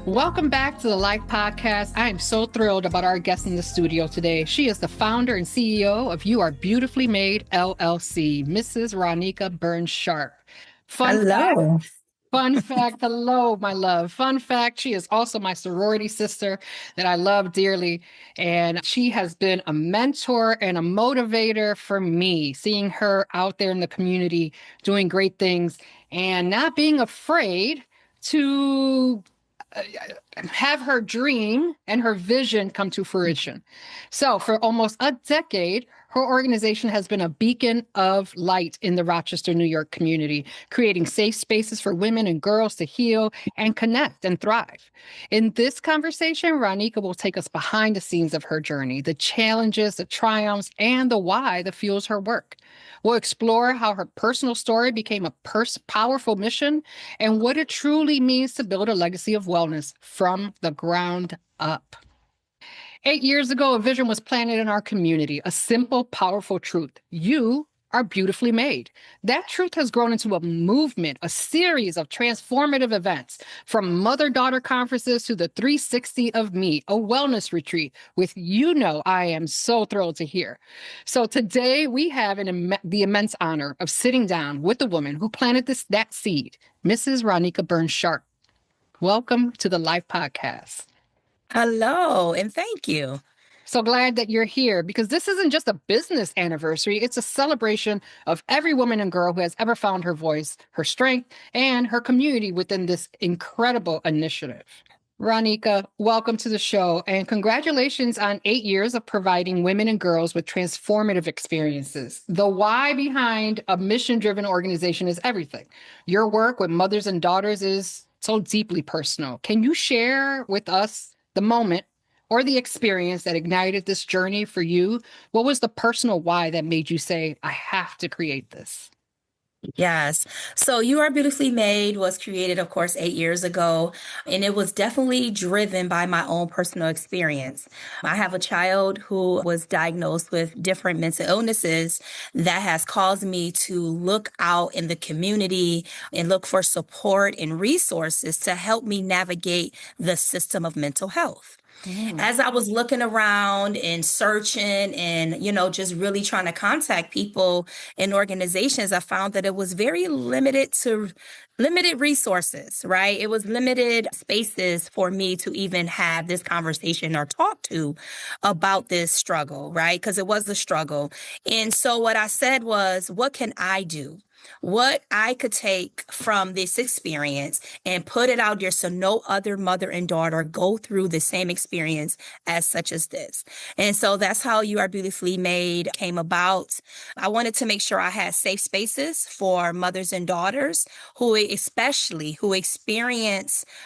Welcome back to the Life Podcast. I am so thrilled about our guest in the studio today. She is the founder and CEO of You Are Beautifully Made, LLC, Mrs. Ronieka Burns-Sharpe. Fun fact, Hello. hello, my love. Fun fact, she is also my sorority sister that I love dearly. And she has been a mentor and a motivator for me, seeing her out there in the community doing great things and not being afraid to have her dream and her vision come to fruition. So, for almost a decade, her organization has been a beacon of light in the Rochester, New York community, creating safe spaces for women and girls to heal and connect and thrive. In this conversation, Ronieka will take us behind the scenes of her journey, the challenges, the triumphs, and the why that fuels her work. We'll explore how her personal story became a powerful mission and what it truly means to build a legacy of wellness from the ground up. 8 years ago, a vision was planted in our community, a simple, powerful truth. You are beautifully made. That truth has grown into a movement, a series of transformative events, from mother-daughter conferences to the 360 of Me, a wellness retreat with I am so thrilled to hear. So today we have the immense honor of sitting down with the woman who planted that seed, Mrs. Ronieka Burns-Sharpe. Welcome to the Life Podcast. Hello, and thank you. So glad that you're here, because this isn't just a business anniversary. It's a celebration of every woman and girl who has ever found her voice, her strength, and her community within this incredible initiative. Ronieka, welcome to the show, and congratulations on 8 years of providing women and girls with transformative experiences. The why behind a mission-driven organization is everything. Your work with mothers and daughters is so deeply personal. Can you share with us the moment or the experience that ignited this journey for you? What was the personal why that made you say, I have to create this? Yes. So You Are Beautifully Made was created, of course, 8 years ago, and it was definitely driven by my own personal experience. I have a child who was diagnosed with different mental illnesses that has caused me to look out in the community and look for support and resources to help me navigate the system of mental health. As I was looking around and searching and, just really trying to contact people and organizations, I found that it was very limited resources, right? It was limited spaces for me to even have this conversation or talk to about this struggle, right? Because it was a struggle. And so what I said was, what can I do? What I could take from this experience and put it out there so no other mother and daughter go through the same experience as such as this. And so that's how You Are Beautifully Made came about. I wanted to make sure I had safe spaces for mothers and daughters who experience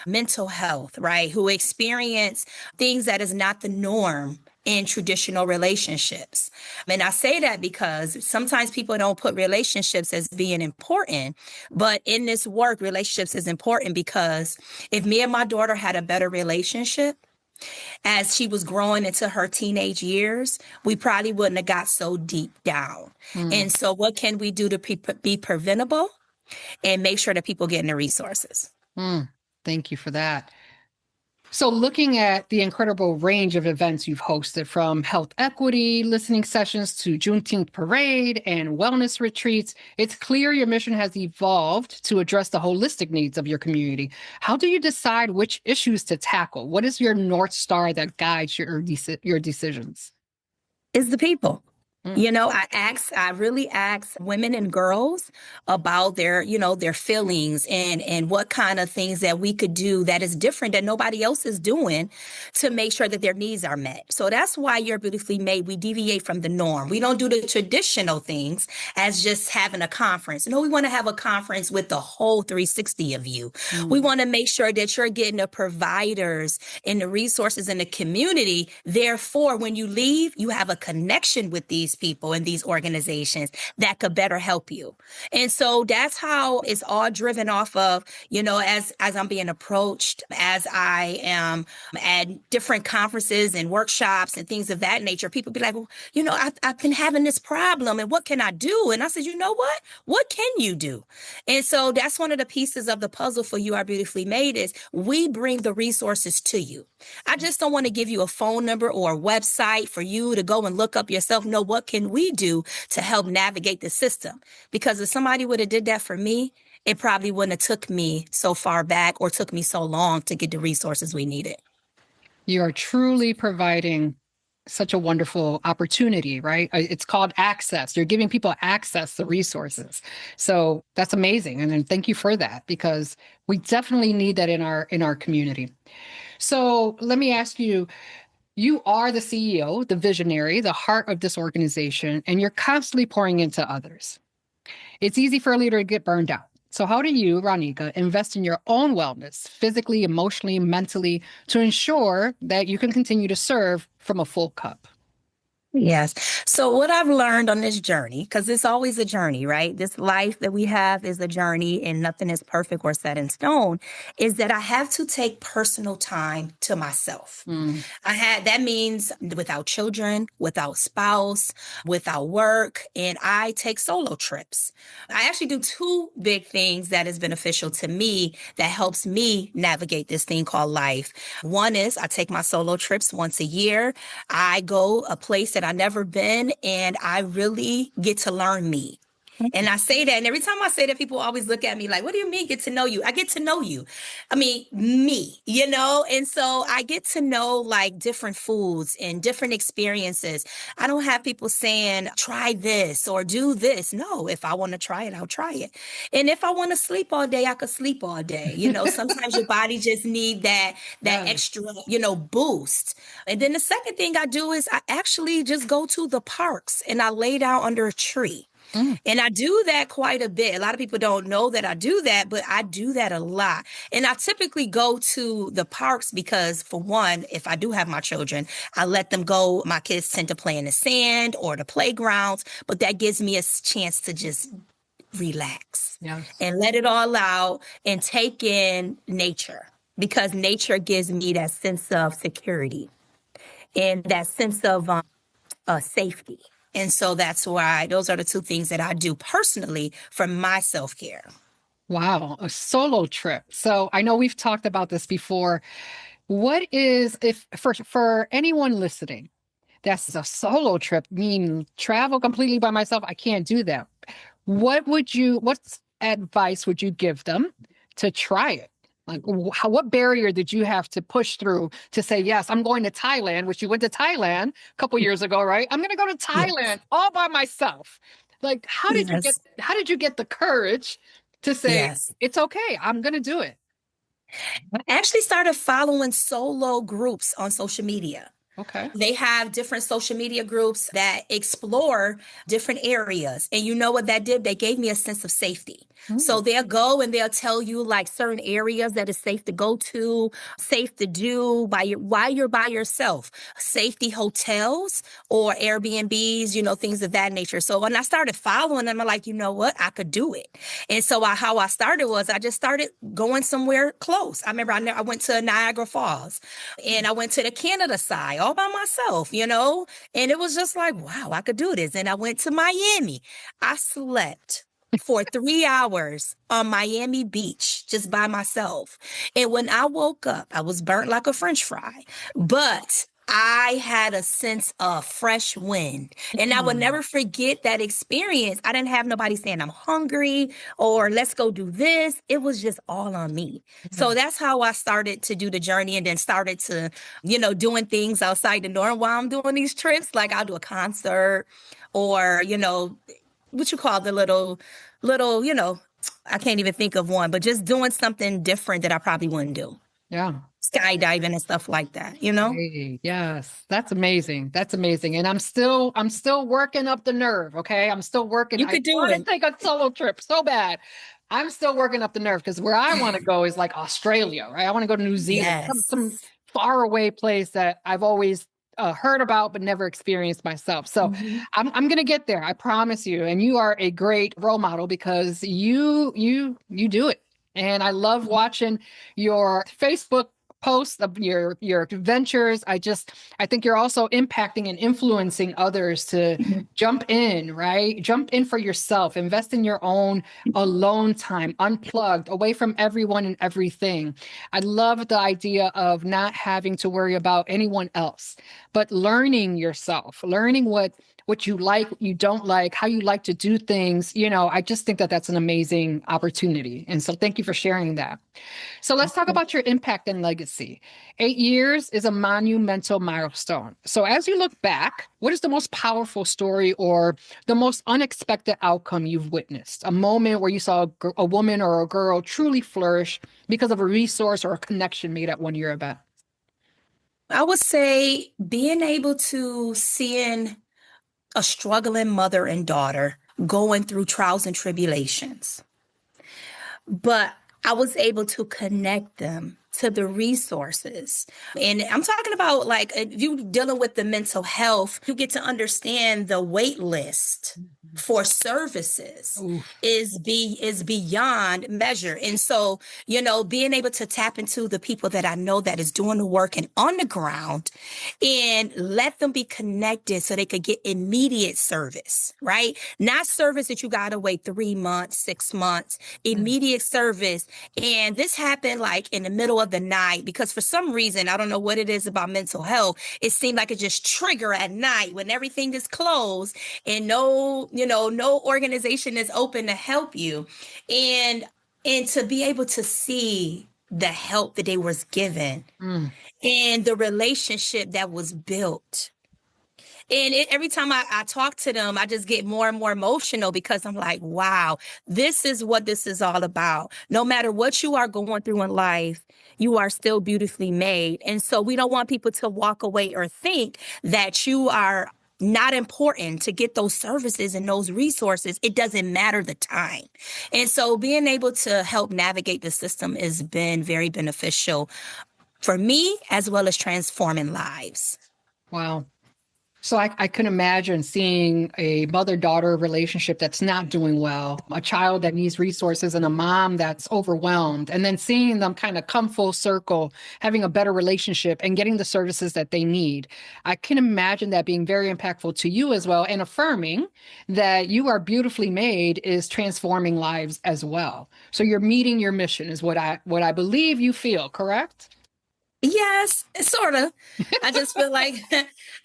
mental health, right? Who experience things that is not the norm in traditional relationships. And I say that because sometimes people don't put relationships as being important, but in this work, relationships is important because if me and my daughter had a better relationship as she was growing into her teenage years, we probably wouldn't have got so deep down. And so what can we do to be preventable and make sure that people get in the resources? Thank you for that. So looking at the incredible range of events you've hosted, from health equity listening sessions to Juneteenth parade and wellness retreats, it's clear your mission has evolved to address the holistic needs of your community. How do you decide which issues to tackle? What is your North Star that guides your decisions? It's the people. I really ask women and girls about their feelings and what kind of things that we could do that is different that nobody else is doing to make sure that their needs are met. So that's why You're Beautifully Made. We deviate from the norm. We don't do the traditional things as just having a conference. No, we want to have a conference with the whole 360 of you. We want to make sure that you're getting the providers and the resources in the community. Therefore, when you leave, you have a connection with these these people and these organizations that could better help you. And so that's how it's all driven off of, as I'm being approached, as I am at different conferences and workshops and things of that nature, people be like, well, I've been having this problem and what can I do? And I said, you know what? What can you do? And so that's one of the pieces of the puzzle for You Are Beautifully Made is we bring the resources to you. I just don't want to give you a phone number or a website for you to go and look up yourself. No, what can we do to help navigate the system? Because if somebody would have did that for me, it probably wouldn't have took me so far back or took me so long to get the resources we needed. You are truly providing such a wonderful opportunity, right? It's called access. You're giving people access to resources. So that's amazing. And then thank you for that, because we definitely need that in our community. So let me ask you, you are the CEO, the visionary, the heart of this organization, and you're constantly pouring into others. It's easy for a leader to get burned out. So how do you, Ronieka, invest in your own wellness, physically, emotionally, mentally, to ensure that you can continue to serve from a full cup? Yes. So what I've learned on this journey, because it's always a journey, right? This life that we have is a journey and nothing is perfect or set in stone, is that I have to take personal time to myself. Mm. That means without children, without spouse, without work, and I take solo trips. I actually do two big things that is beneficial to me that helps me navigate this thing called life. One is I take my solo trips once a year. I go a place that I've never been, and I really get to learn me. And I say that, and every time I say that, people always look at me like, what do you mean get to know you? I get to know you. I mean, me, And so I get to know like different foods and different experiences. I don't have people saying, try this or do this. No, if I want to try it, I'll try it. And if I want to sleep all day, I could sleep all day. Sometimes your body just need that Yeah. extra, boost. And then the second thing I do is I actually just go to the parks and I lay down under a tree. Mm. And I do that quite a bit. A lot of people don't know that I do that, but I do that a lot. And I typically go to the parks because, for one, if I do have my children, I let them go. My kids tend to play in the sand or the playgrounds, but that gives me a chance to just relax and let it all out and take in nature, because nature gives me that sense of security and that sense of safety. And so that's why those are the two things that I do personally for my self-care. Wow, a solo trip. So I know we've talked about this before. What is, if for anyone listening, that's a solo trip, mean travel completely by myself, I can't do that. What advice would you give them to try it? Like, what barrier did you have to push through to say, yes, I'm going to Thailand, which you went to Thailand a couple years ago, right? I'm going to go to Thailand all by myself. Like, how did you get the courage to say, it's okay, I'm going to do it? I actually started following solo groups on social media. Okay. They have different social media groups that explore different areas. And you know what that did? They gave me a sense of safety. So they'll go and they'll tell you like certain areas that is safe to go to, safe to do while you're by yourself, safety hotels or Airbnbs, things of that nature. So when I started following them, I'm like, you know what? I could do it. And so how I started was I just started going somewhere close. I remember I went to Niagara Falls and I went to the Canada side all by myself, and it was just like, wow, I could do this. And I went to Miami. I slept for 3 hours on Miami Beach just by myself. And when I woke up, I was burnt like a French fry, but I had a sense of fresh wind. And I would never forget that experience. I didn't have nobody saying I'm hungry or let's go do this. It was just all on me. So that's how I started to do the journey, and then started to, doing things outside the norm while I'm doing these trips. Like I'll do a concert or, what you call the little, I can't even think of one, but just doing something different that I probably wouldn't do. Yeah. Skydiving and stuff like that, Hey, yes, that's amazing. That's amazing. And I'm still working up the nerve. Okay. I'm still working. You could do I it. want to take a solo trip so bad. I'm still working up the nerve because where I want to go is like Australia, right? I want to go to New Zealand, some far away place that I've always heard about but never experienced myself. So Mhm. I'm going to get there. I promise you. And you are a great role model because you do it. And I love watching your Facebook posts of your ventures. I think you're also impacting and influencing others to jump in, right? Jump in for yourself, invest in your own alone time, unplugged, away from everyone and everything. I love the idea of not having to worry about anyone else, but learning yourself, learning what you like, what you don't like, how you like to do things. I just think that that's an amazing opportunity. And so thank you for sharing that. So let's talk about your impact and legacy. 8 years is a monumental milestone. So as you look back, what is the most powerful story or the most unexpected outcome you've witnessed? A moment where you saw a woman or a girl truly flourish because of a resource or a connection made at one of your events? I would say being able to seeing a struggling mother and daughter going through trials and tribulations, but I was able to connect them to the resources. And I'm talking about like if you dealing with the mental health, you get to understand the wait list for services Oof. is beyond measure. And so, being able to tap into the people that I know that is doing the work and on the ground and let them be connected so they could get immediate service, right? Not service that you got to wait 3 months, 6 months, immediate service. And this happened like in the middle of the night because for some reason, I don't know what it is about mental health. It seemed like it just trigger at night when everything is closed and no organization is open to help you. And to be able to see the help that they was given Mm. and the relationship that was built. And every time I talk to them, I just get more and more emotional because I'm like, wow, this is what this is all about. No matter what you are going through in life, you are still beautifully made. And so we don't want people to walk away or think that you are not important to get those services and those resources. It doesn't matter the time. And so being able to help navigate the system has been very beneficial for me as well as transforming lives. Wow. So I can imagine seeing a mother-daughter relationship that's not doing well, a child that needs resources and a mom that's overwhelmed, and then seeing them kind of come full circle, having a better relationship and getting the services that they need. I can imagine that being very impactful to you as well and affirming that you are beautifully made is transforming lives as well. So you're meeting your mission is what I believe you feel, correct? Yes, sort of. I just feel like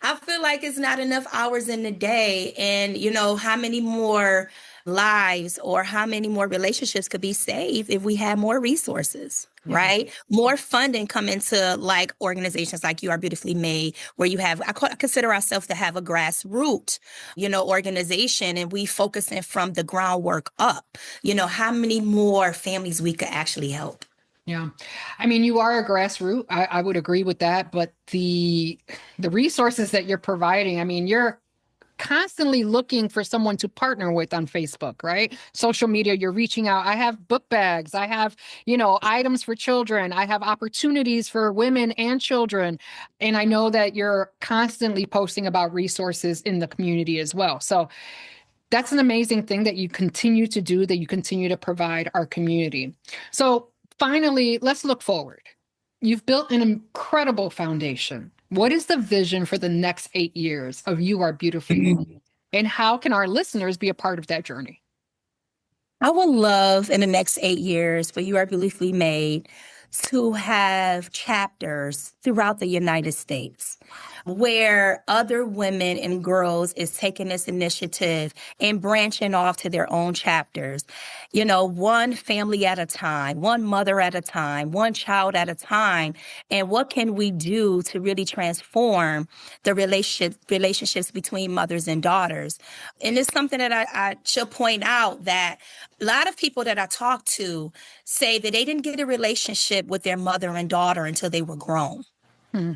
I feel like it's not enough hours in the day. And how many more lives or how many more relationships could be saved if we had more resources, Yeah. right? More funding come into like organizations like You Are Beautifully Made, where you have, I consider ourselves to have a grassroots, organization, and we focusing from the groundwork up. How many more families we could actually help. Yeah. I mean, you are a grassroots. I would agree with that, but the resources that you're providing, I mean, you're constantly looking for someone to partner with on Facebook, right? Social media, you're reaching out. I have book bags. I have, items for children. I have opportunities for women and children. And I know that you're constantly posting about resources in the community as well. So that's an amazing thing that you continue to do, that you continue to provide our community. So finally, let's look forward. You've built an incredible foundation. What is the vision for the next 8 years of You Are Beautifully Made? And how can our listeners be a part of that journey? I would love in the next 8 years for You Are Beautifully Made to have chapters throughout the United States where other women and girls is taking this initiative and branching off to their own chapters. One family at a time, one mother at a time, one child at a time. And what can we do to really transform the relationships between mothers and daughters? And it's something that I should point out that a lot of people that I talk to say that they didn't get a relationship with their mother and daughter until they were grown. Hmm.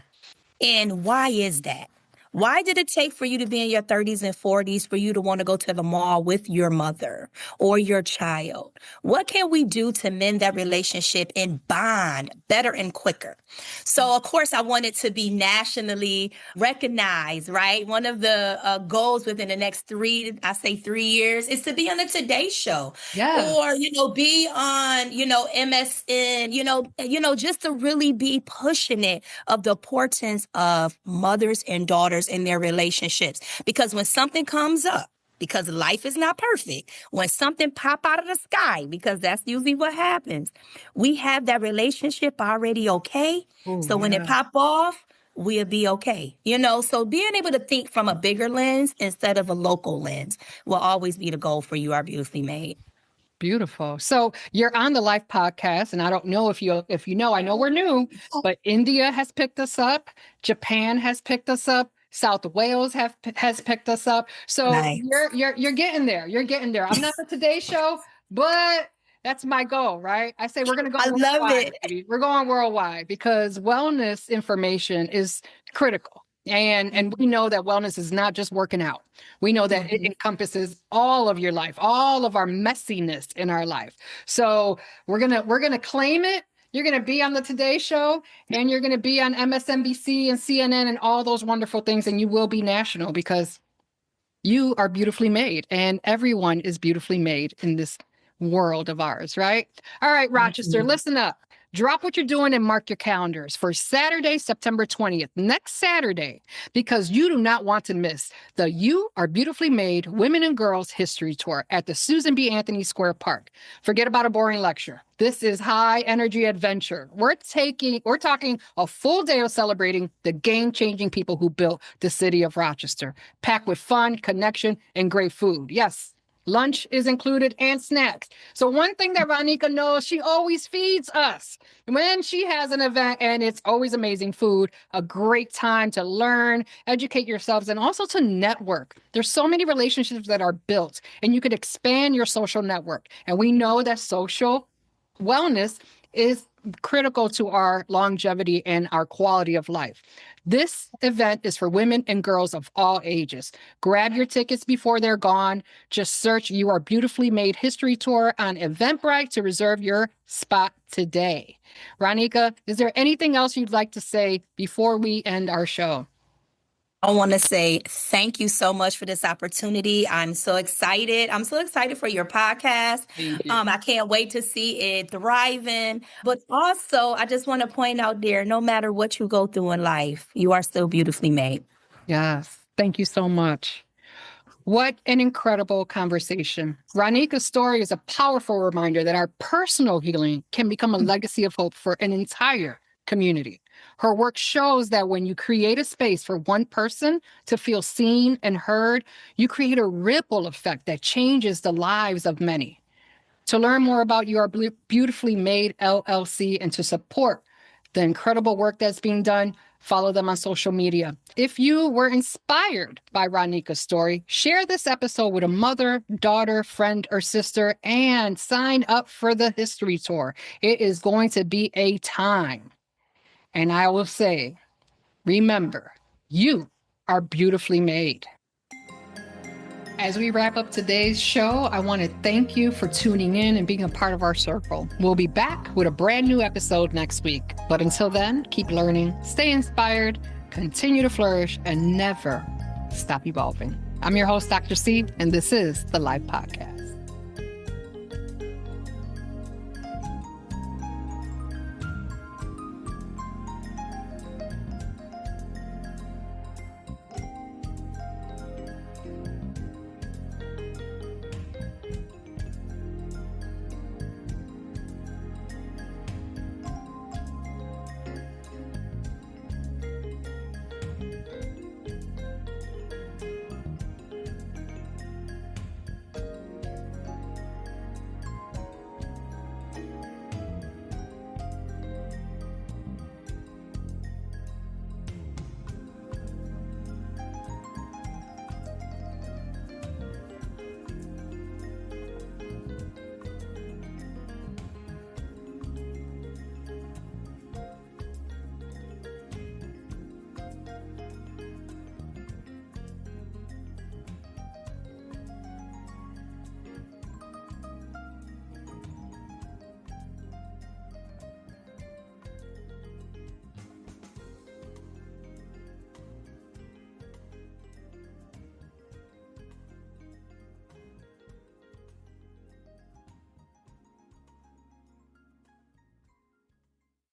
And why is that? Why did it take for you to be in your 30s and 40s for you to want to go to the mall with your mother or your child? What can we do to mend that relationship and bond better and quicker? So, of course, I want it to be nationally recognized, right? One of the goals within the next 3 years is to be on the Today Show, Yeah. or, be on, MSN, just to really be pushing it of the importance of mothers and daughters in their relationships. Because when something comes up, because life is not perfect, when something pop out of the sky, because that's usually what happens, we have that relationship already okay. Oh, So when it yeah. pop off, we'll be okay. So being able to think from a bigger lens instead of a local lens will always be the goal for You Are Beautifully Made. Beautiful. So you're on the Life podcast, and I don't know if you know, I know we're new, but India has picked us up, Japan has picked us up, South Wales has picked us up. So Nice. you're getting there. You're getting there. I'm not the Today Show, but that's my goal, right? I say we're going to go I love worldwide, it. baby. We're going worldwide because wellness information is critical. And we know that wellness is not just working out. We know that it encompasses all of your life, all of our messiness in our life. So we're gonna claim it. You're gonna be on the Today Show, and you're gonna be on MSNBC and CNN and all those wonderful things, and you will be national because you are beautifully made, and everyone is beautifully made in this world of ours, right? All right, Rochester, listen up. Drop what you're doing and mark your calendars for Saturday, September 20th, next Saturday, because you do not want to miss the You Are Beautifully Made Women and Girls History Tour at the Susan B. Anthony Square Park. Forget about a boring lecture. This is high energy adventure. We're talking a full day of celebrating the game-changing people who built the city of Rochester, packed with fun, connection, and great food. Yes. Lunch is included and snacks. So one thing that Ronieka knows, she always feeds us when she has an event, and it's always amazing food, a great time to learn, educate yourselves, and also to network. There's so many relationships that are built, and you could expand your social network. And we know that social wellness is critical to our longevity and our quality of life. This event is for women and girls of all ages. Grab your tickets before they're gone. Just search You Are Beautifully Made History Tour on Eventbrite to reserve your spot today. Ronieka, is there anything else you'd like to say before we end our show? I want to say thank you so much for this opportunity. I'm so excited. I'm so excited for your podcast. I can't wait to see it thriving. But also, I just want to point out there, no matter what you go through in life, you are still beautifully made. Yes. Thank you so much. What an incredible conversation. Ronieka's story is a powerful reminder that our personal healing can become a legacy of hope for an entire community. Her work shows that when you create a space for one person to feel seen and heard, you create a ripple effect that changes the lives of many. To learn more about You Are Beautifully Made LLC and to support the incredible work that's being done, follow them on social media. If you were inspired by Ronieka's story, share this episode with a mother, daughter, friend, or sister, and sign up for the history tour. It is going to be a time. And I will say, remember, you are beautifully made. As we wrap up today's show, I want to thank you for tuning in and being a part of our circle. We'll be back with a brand new episode next week. But until then, keep learning, stay inspired, continue to flourish, and never stop evolving. I'm your host, Dr. C, and this is the Life Podcast.